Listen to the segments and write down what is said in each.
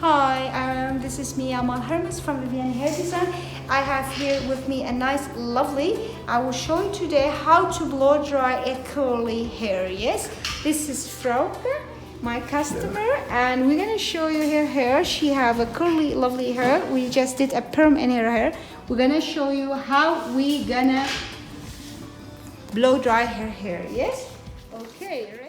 Hi, this is me, Amal Hermes from Vivian Hair Design. I have here with me a nice, lovely. I will show you today how to blow dry a curly hair. Yes, this is Frauke, my customer, and we're gonna show you her hair. She have a curly, lovely hair. We just did a perm in her hair. We're gonna show you how we gonna blow dry her hair. Yes. Okay. Ready?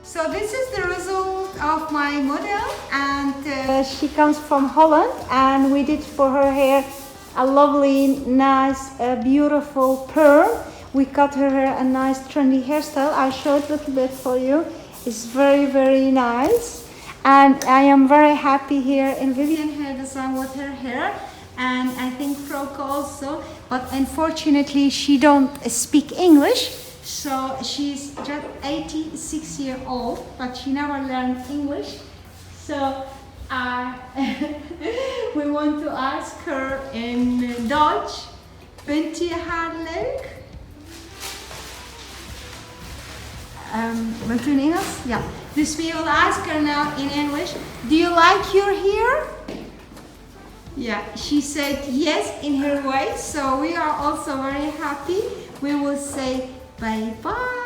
So this is the result of my model, and she comes from Holland, and we did for her hair a lovely, nice, beautiful perm. We cut her hair a nice trendy hairstyle. I'll show it a little bit for you. It's very, very nice. And I am very happy here in Vivienne Hair Design with her hair. And I think Frauke also. But unfortunately, she don't speak English. So she's just 86 years old, but she never learned English. So we want to ask her in Dutch. Vindt je haar leuk? Bent u in Engels? Ja. Dus we will ask her now in English. Do you like your hair? Yeah, she said yes in her way. So we are also very happy. We will say bye bye.